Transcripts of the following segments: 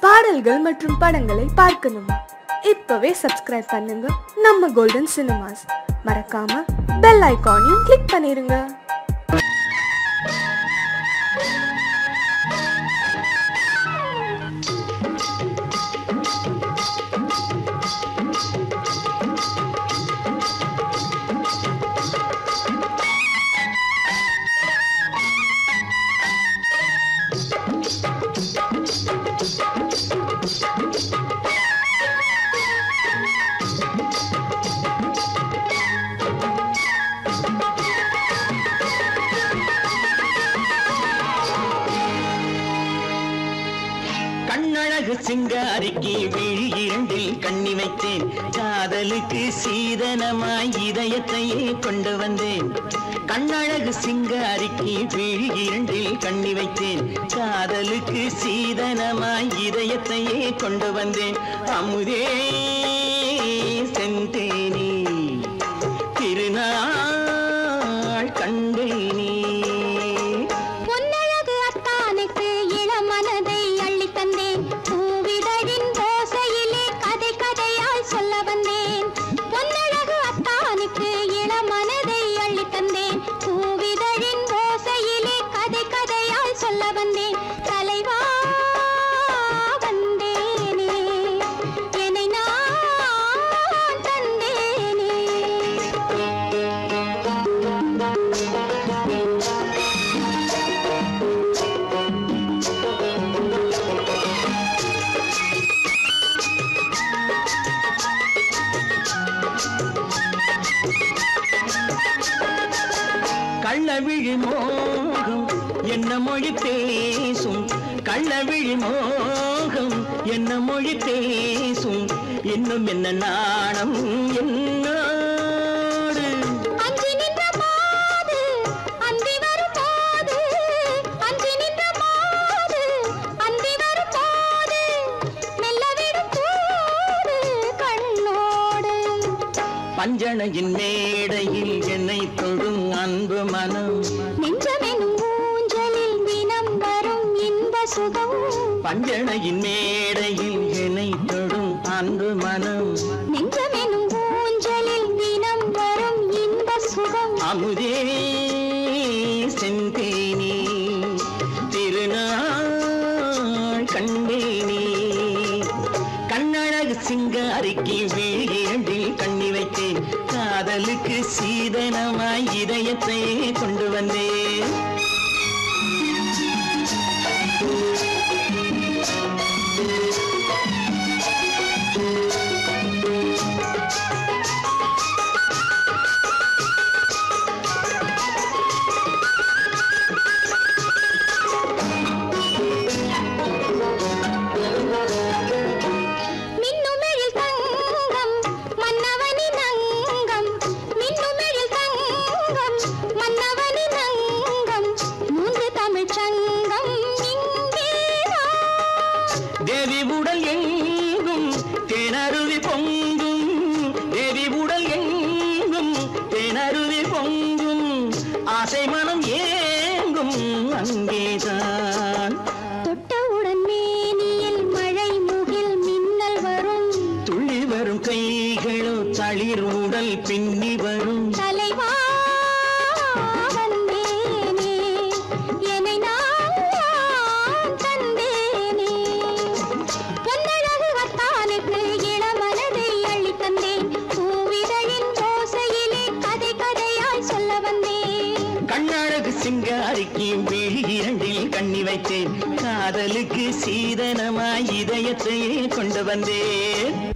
பாடல்கள் மற்றும் படங்களை பார்க்கணுமா? இப்பவே சப்ஸ்கிரைப் பண்ணுங்க நம்ம கோல்டன் சினிமாஸ். மறக்காம பெல் ஐகானையும் கிளிக் பண்ணிருங்க. கண்ணழகு சிங்காரிக்கு விழி இரண்டில் கண்ணி வைத்தேன். காதலுக்கு சீதனமாய் இதயத்தையே கொண்டு வந்தேன். கண்ணழகு சிங்காரிக்கு விழி இரண்டில் கண்ணி வைத்தேன். காதலுக்கு சீதனமாய் இதயத்தையே கொண்டு வந்தேன். அமுதே செந்தேனே திருநாள் கண்டேனே. கள்ளவிழி மோகம் என்ன மொழி பேசும்? கள்ளவிழி மோகம் என்ன மொழி பேசும்? இன்னும் என்ன நாணம் என்னோடு? அஞ்சி நின்ற மாது அந்தி வரும் போது, அஞ்சி நின்ற மாது அந்தி வரும் போது, மெல்ல விடும் போது கண்ணோடு. பஞ்சணையின் மேடையில் என்னை தொடும் அன்பு மனம், நெஞ்சமெனும் ஊஞ்சலில் தினம் வரும் இன்ப சுகம். பஞ்சணையின் மேடையில் என்னை தொடும் அன்பு மனம், நெஞ்சமெனும் ஊஞ்சலில் தினம் வரும் இன்ப சுகம். அமுதே செந்தேனே திருநாள் கண்டேனே. கண்ணழகு சிங்காரிக்கு வீழில் கண்ணி வைத்தேன். காதலுக்கு சீதனமாய் இதயத்தை கொண்டு வந்தேன். தேவி உடல் எங்கும் தேனருவி பொங்கும், தேவி உடல் எங்கும் தேனருவி பொங்கும், ஆசை மனம் ஏங்கும் அங்கேதான். தொட்டவுடன் மேனியில் மழை முகில் மின்னல் வரும், துள்ளி வரும் கைகளோ தளிர் உடல் பின்னி வரும். தலைவா சிங்காரிக்கு விழி இரண்டில் கண்ணி வைத்தேன். காதலுக்கு சீதனமாய் இதயத்தையே கொண்டு வந்தேன்.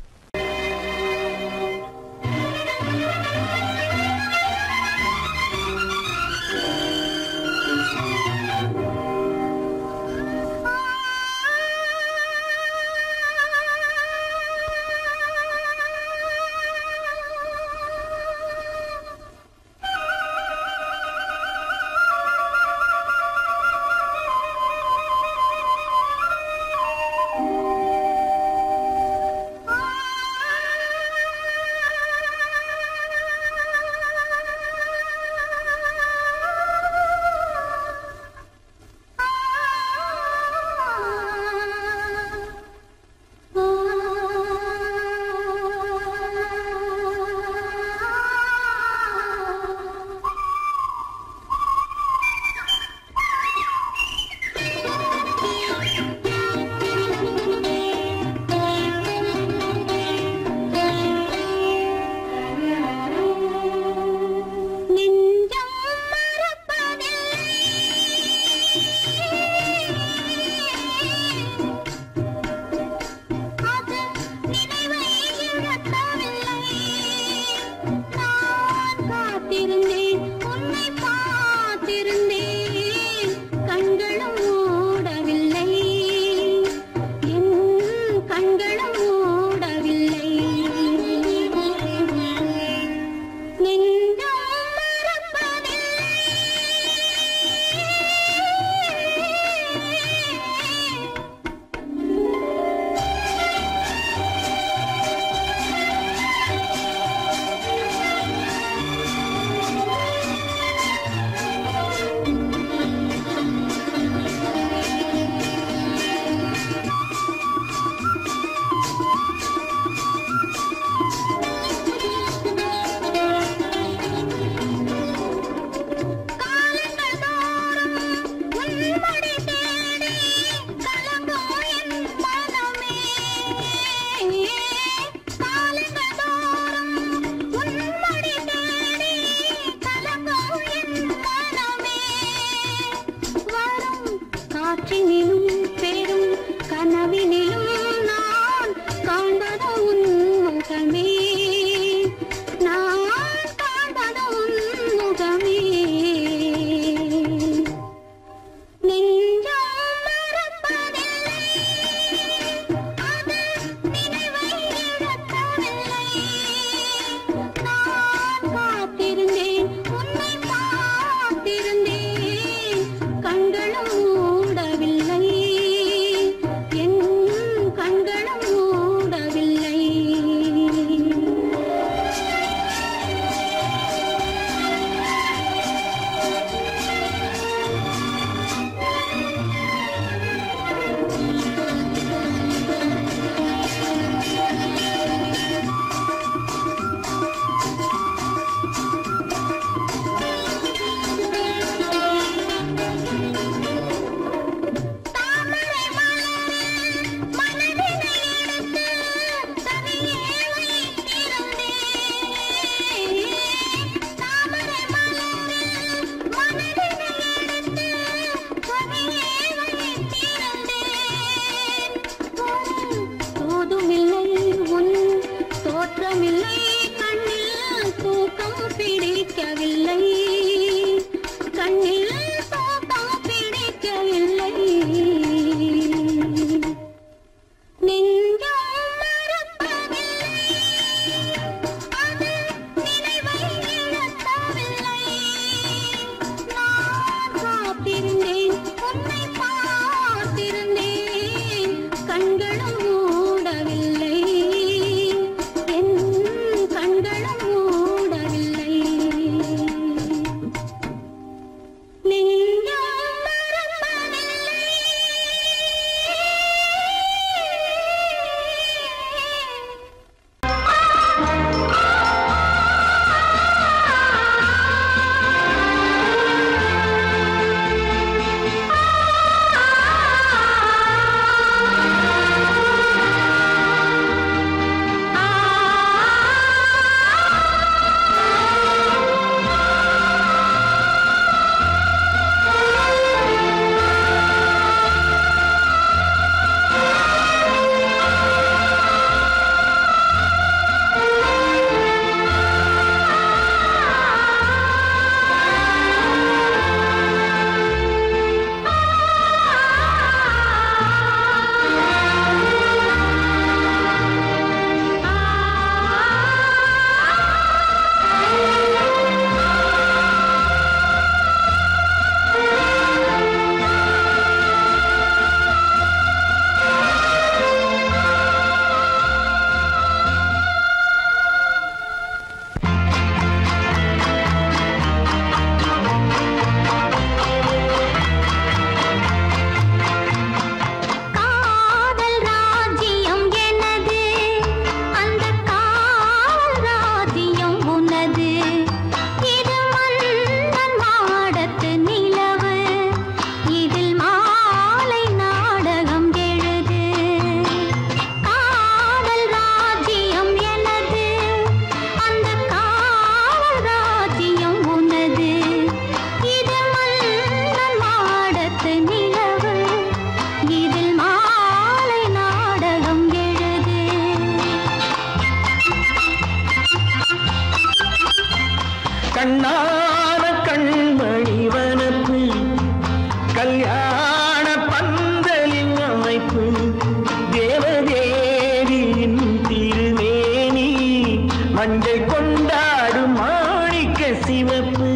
மஞ்சள் கொண்டாடும் மாணிக்க சிவப்பு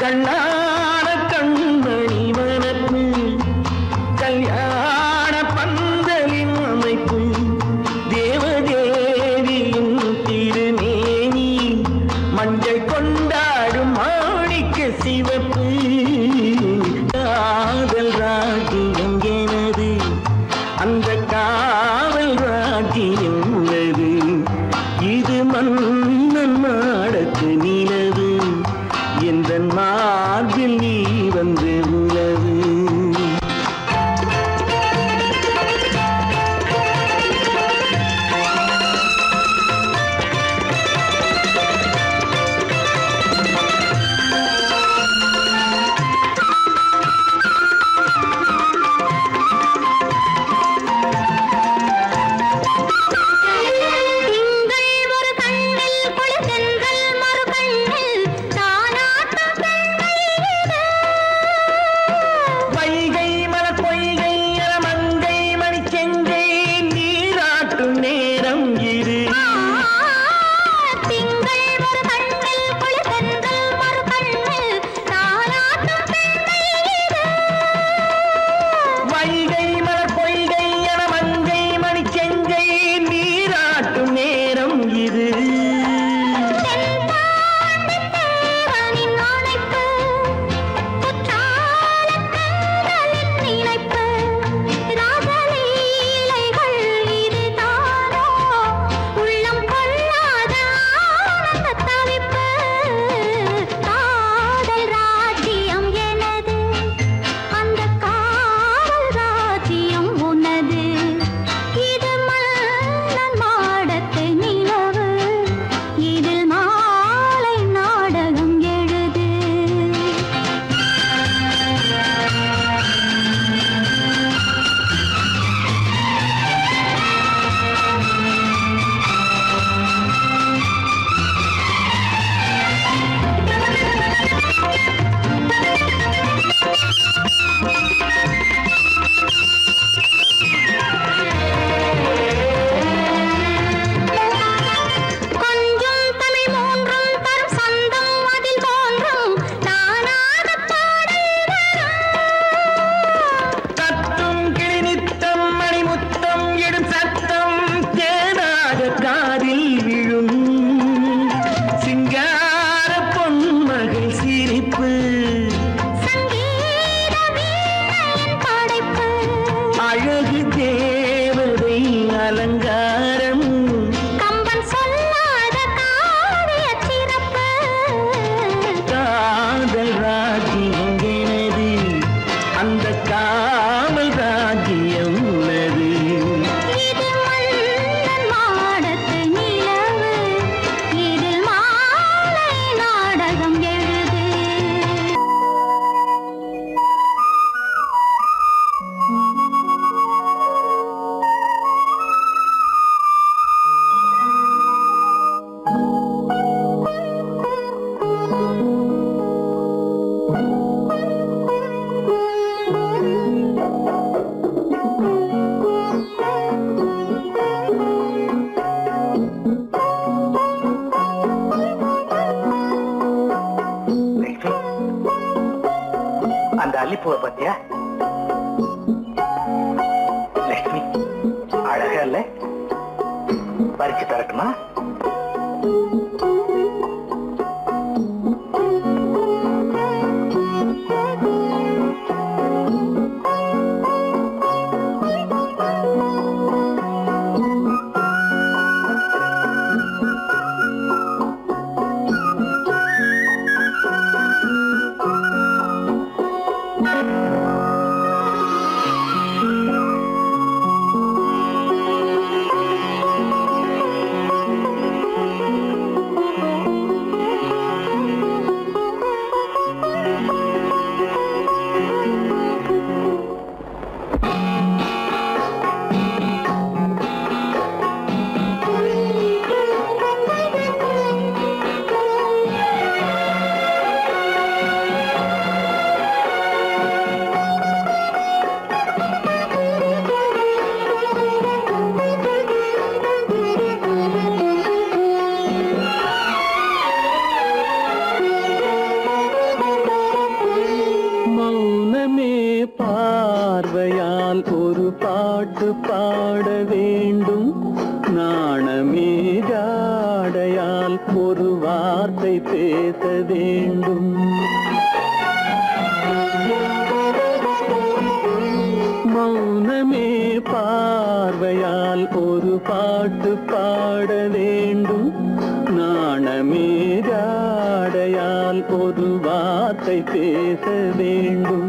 கண்ணான கண்மணி வனப்பு கல்யாண பந்தலின் அமைப்பு தேவதேவியின் திருமேனி மஞ்சள் கொண்டாடும் மாணிக்க சிவப்பு காதல் ராஜ்யம் எனது அந்த காவல் ராஜ்யம் உள்ளது இது மன்னன் மாடத்து நிலவு எந்த மார்பில் நீ வந்து உலவு அல்லிப்பூவை பத்தியா லட்சுமி? அழகா இல்ல? பறிச்சு தரட்டுமா? வேண்டும். நாணமே ஜாடையால் ஒரு வார்த்தை பேச வேண்டும். மௌனமே பார்வையால் ஒரு பாட்டு பாட வேண்டும். நாணமே ஜாடையால் ஒரு வார்த்தை பேச வேண்டும்.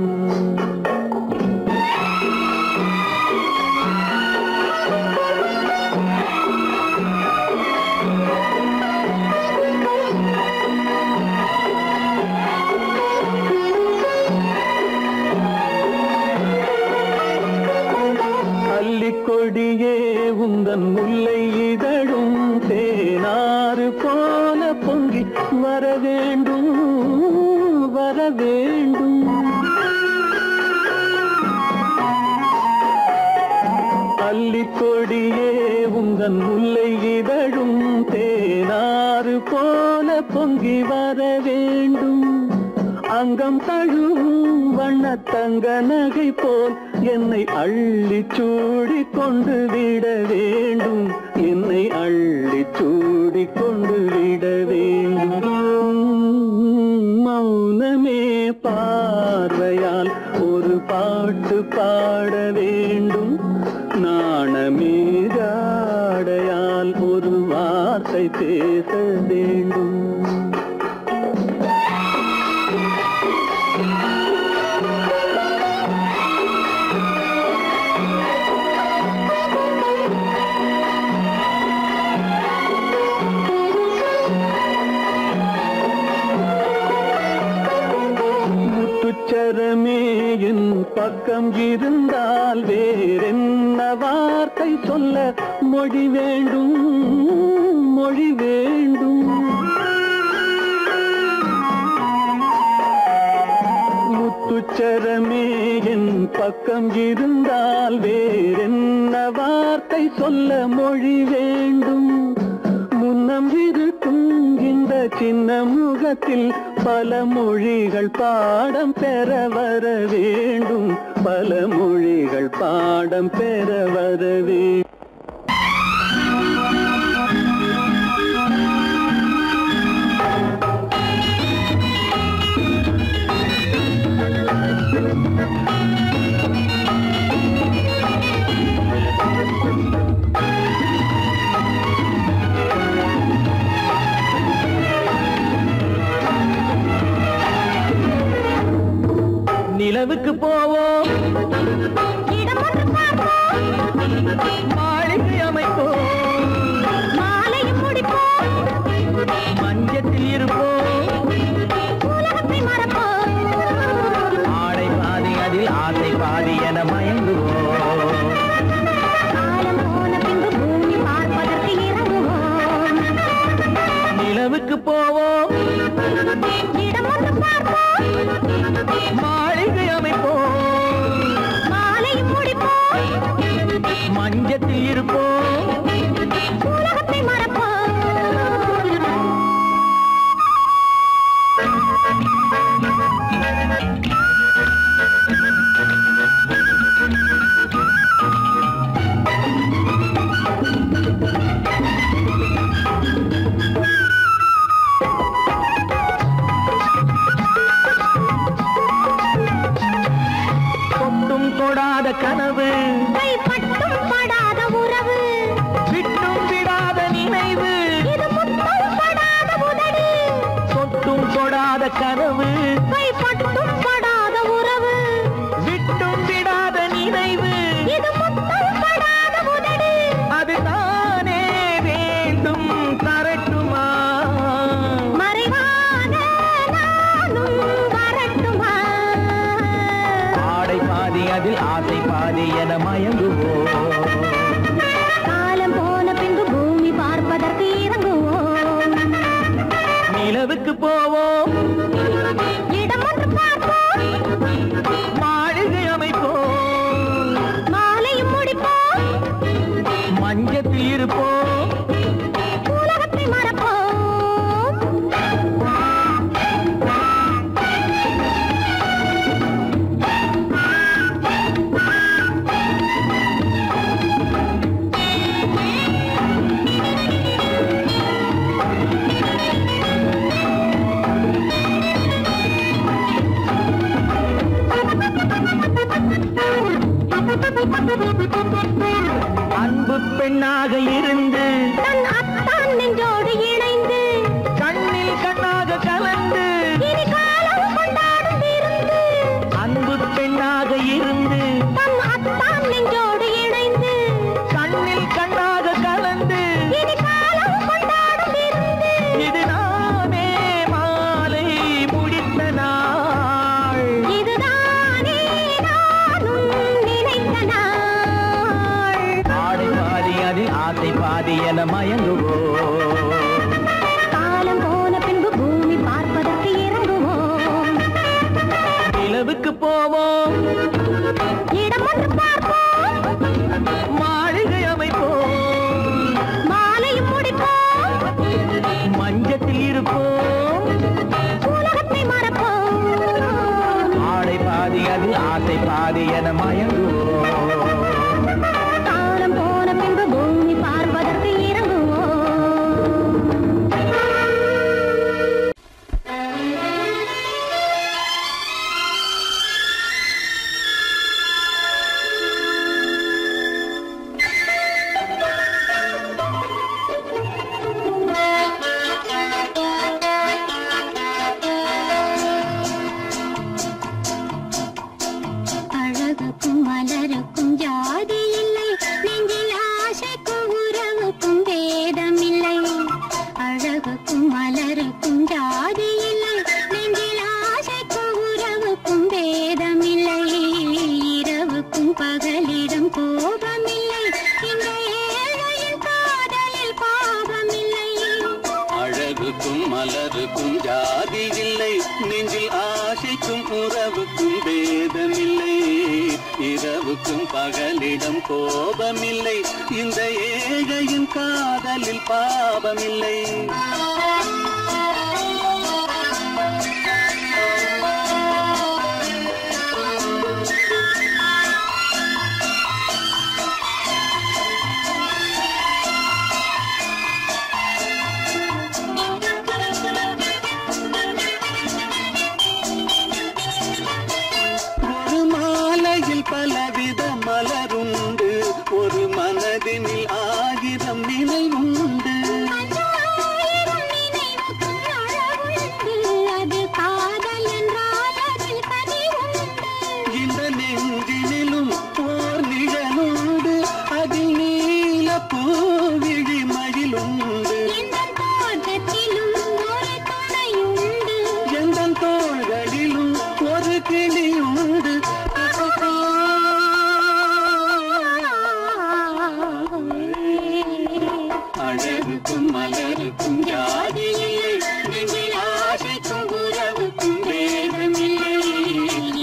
கொடியே உந்தன் முல்லை இதழும் தேனாறு போல பொங்கி வர வேண்டும் வர வேண்டும். அல்லிக்கொடியே உந்தன் முல்லை இதழும் தேனாறு போல பொங்கி வர வேண்டும். அங்கம் தழுவும் வண்ணத்தங்க நகை போல் என்னை அள்ளி சூடி கொண்டு விட வேண்டும். என்னை அள்ளி சூடி கொண்டு விட வேண்டும். மௌனமே பார்வையால் ஒரு பாட்டு பாட வேண்டும். நாணமே ஜாடையால் ஒரு வார்த்தை பேச வேண்டும். முத்துச்சரமே என் பக்கம் இருந்தால் வேறென்ன வார்த்தை சொல்ல மொழி வேண்டும் மொழி வேண்டும். முத்துச்சரமே என் பக்கம் இருந்தால் வேறென்ன வார்த்தை சொல்ல மொழி வேண்டும். முன்னம் இருக்கும் இந்த சின்ன முகத்தில் பல மொழிகள் பாடம் பெற வர வேண்டும். பல மொழிகள் பாடம் பெற வர வேண்டும். நிலவுக்கு போவோம், மாளிகை அமைப்போம், மாலையும் முடிப்போம், மஞ்சத்தில் இருப்போம், உலகத்தை மறப்போம். ஆடை பாதி அதில் ஆசை பாதி என மயங்குவோம். காலம் போன பின்பு பூமி பார்ப்பதற்கு இறங்குவோம். நிலவுக்கு போவோம், இடம் ஒன்று பார்ப்போம், மாளிகை அமைப்போம், மாலையும் முடிப்போம், மஞ்சத்தில் இருப்போம், உலகத்தை மறப்போம். தொடாத கனவு, கைப்பட்டும் படாத உறவு, விட்டும் விடாத நினைவு, இது முட்டும் படாத உதடு, தொட்டும் தொடாத கனவு, கைப்பட்டும் படாத உறவு, விட்டும் விடாத நினைவு, இது முட்டும் படாத உதடு. அதுதானே வேண்டும் தரட்டுமா, மறைவான நானும் வரட்டுமா. ஆடை பாதி அதில் ஆசை பாதி என மயங்குவோம். காலம் போன பின்பு பூமி பார்ப்பதற்கு இறங்குவோம். நிலவுக்கு போவோம், இடம் ஒன்று பார்ப்போம், மாளிகை அமைப்போம், மாலையும் முடிப்போம், மஞ்சத்தில் இருப்போம், உலகத்தை மறப்போம். ஆசை பாதி என மயங்குவோம். காலம் போன பின்பு பூமி பார்ப்பதற்கு இறங்குவோம். நிலவுக்கு போவோம், இடம் ஒன்று பார்ப்போம், மாளிகை அமைப்போம், மாலையும் முடிப்போம், மஞ்சத்தில் இருப்போம், உலகத்தை மறப்போம். ஆடை பாதி அதில் ஆசை பாதி என மயங்குவோம். காலம் போன பின்பு பூமி பார்ப்பதற்கு இறங்குவோம். அழகுக்கும் மலருக்கும் ஜாதி இல்லை, நெஞ்சில் ஆசைக்கும் உறவுக்கும் பேதமில்லை. அழகுக்கும் மலருக்கும் ஜாதி இல்லை, நெஞ்சில் ஆசைக்கும் உறவுக்கும் பேதமில்லை. இரவுக்கும் பகலிடம் கோபமில்லை, இந்த ஏழையின் காதலில் பாவமில்லை. அழகுக்கும் மலருக்கும் ஜாதி இல்லை, நெஞ்சில் ஆசைக்கும் உறவுக்கும் பேதமில்லை. இரவுக்கும் பகலிடம் கோபமில்லை, இந்த ஏழையின் காதலில் பாவமில்லை. ஒரு மாலையில் பலவித மலருண்டு, ஒரு மனதினில் 1000 நினைவுண்டு. ஆயிரம் நினைவுக்கும் அழகுண்டு, அது காதல் என்றால் அதில் கனிவுண்டு. இந்த நெஞ்சினிலும் ஓர் நிழலுண்டு, அதில் நீல பூவிழி மயிலுண்டு. எந்தன் தோட்டத்திலும் ஒரு துணையுண்டு, எந்தன் தோள்களிலும் ஒரு கிளியுண்டு. அழகுக்கும் மலருக்கும் ஜாதி இல்லை, நெஞ்சில் ஆசைக்கும் உறவுக்கும் பேதமில்லை.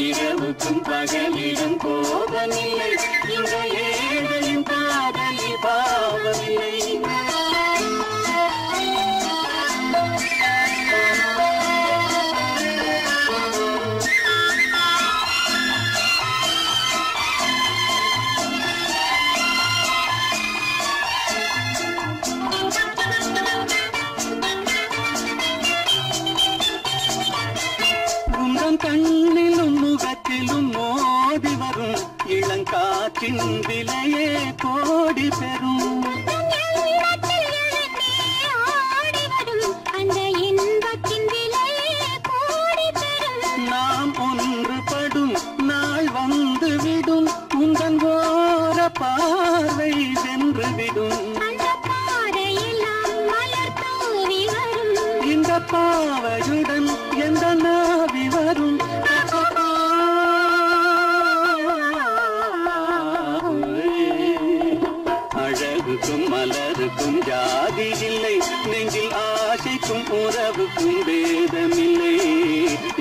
இரவுக்கும் பகலிடம் கோபமில்லை, இந்த ஏழையின் காதலில் பாவமில்லை. உந்தன் கண்ணிலும் முகத்திலும் மோதி வரும் இளங்காற்றின் விலையே கோடி பெறும். உள்ளத்தில் எழுந்தே ஆடி வரும் அந்த இன்பத்தின் விலையே கோடி பெறும். நாம் ஒன்றுபடும் நாள் வந்துவிடும், உந்தன் ஓர பார்வை வென்றுவிடும். அந்த பாறையெல்லாம் மலர் தூவி வரும், இந்த பாவையுடன் எந்த நாவி வரும். அழகுக்கும் மலருக்கும் ஜாதி இல்லை, நெஞ்சில் ஆசைக்கும் உறவுக்கும் பேதமில்லை.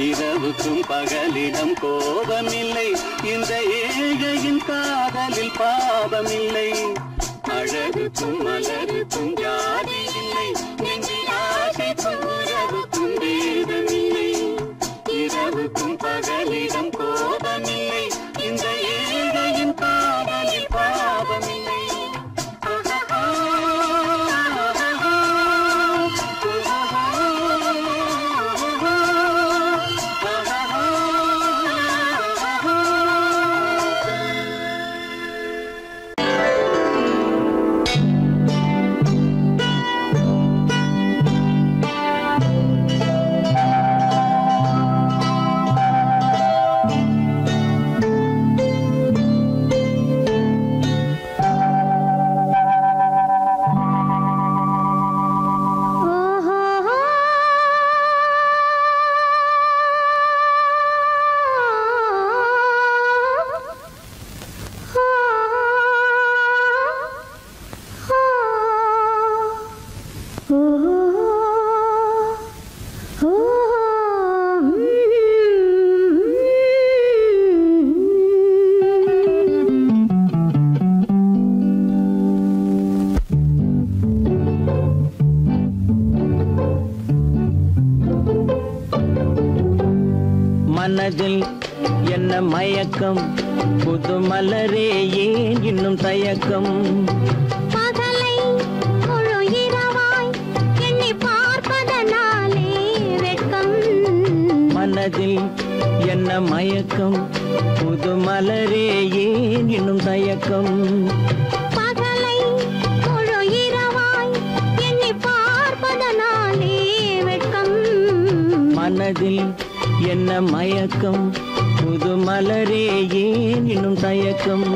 இரவுக்கும் பகலிடம் கோபமில்லை, இந்த ஏழையின் காதலில் பாவமில்லை. அழகுக்கும் மலருக்கும் ஜாதி இல்லை, நெஞ்சில் ஆசைக்கும் உறவுக்கும் பேதமில்லை. இரவுக்கும் பகலிடம் கோபமில்லை, இந்த ஏழையின் காதலில் பாவமில்லை. மனதில் என்ன மயக்கம் புது மலரே ஏன் இன்னும் தயக்கம் பகலை முழு இரவாய் எண்ணி பார்ப்பதனாலே வெட்கம் மனதில் என்ன மயக்கம் புது மலரே ஏன் இன்னும் தயக்கம் பகலை முழு இரவாய் எண்ணி பார்ப்பதனாலே வெட்கம் மனதில் என்ன மயக்கம் புது மலரே ஏன் இன்னும் தயக்கம்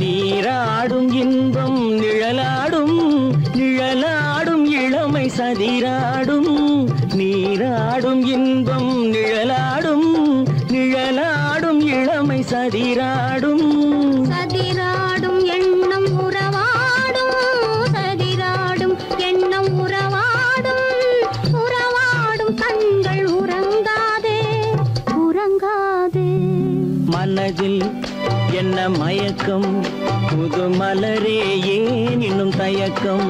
நீராடும் இன்பம் நிழலாடும் நிழலாடும் இளமை சதிராடும் நீராடும் இன்பம் நிழலாடும் நிழலாடும் இளமை சதிராடும் சதிராடும் எண்ணம் உறவாடும் சதிராடும் எண்ணம் உறவாடும் உறவாடும் கண்கள் உறங்காதே உறங்காதே மனதில் என்ன மயக்கம் புது மலரே ஏன் இன்னும் தயக்கம்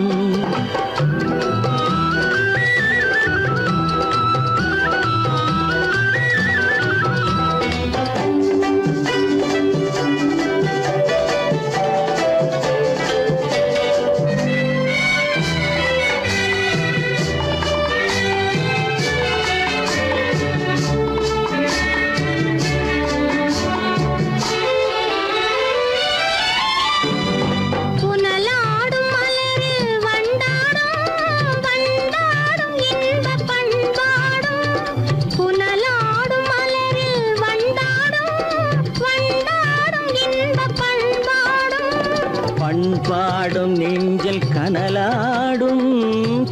புனலாடும் மலரில் வண்டாடும் வண்டாடும் இன்பப் பண்பாடும் புனலாடும் மலரில் வண்டாடும் வண்டாடும் இன்பப் பண்பாடும் பண்பாடும் நெஞ்சில் கனலாடும்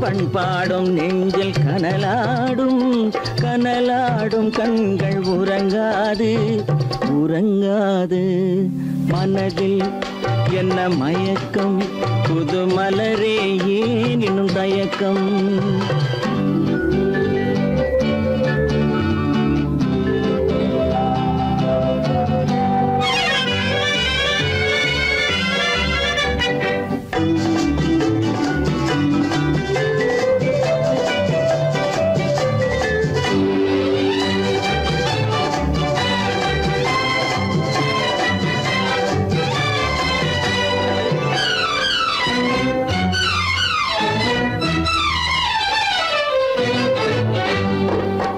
பண்பாடும் நெஞ்சில் கனலாடும் கனலாடும் கண்கள் உறங்காது உறங்காது மனதில் என்ன மயக்கம் புது மலரே ஏன் இன்னும் தயக்கம்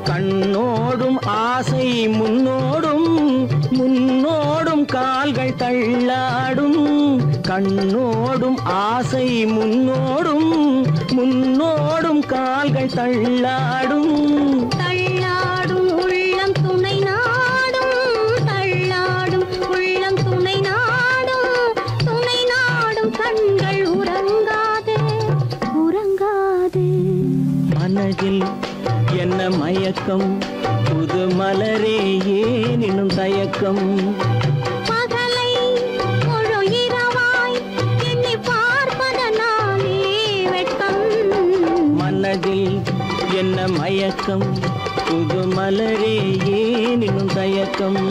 கண்ணோடும் ஆசை முன்னோடும் முன்னோடும் கால்கள் தள்ளாடும் கண்ணோடும் ஆசை முன்னோடும் முன்னோடும் கால்கள் தள்ளாடும் தள்ளாடும் உள்ளம் துணை நாடும் தள்ளாடும் உள்ளம் துணை நாடும் கண்கள் உறங்காதே உறங்காதே மனதில் என்ன மயக்கம் புது மலரே ஏன் இன்னும் தயக்கம் பகலை முழு இரவாய் எண்ணி பார்ப்பதனாலே வெட்கம் மனதில் என்ன மயக்கம் புது மலரே ஏன் இன்னும் தயக்கம்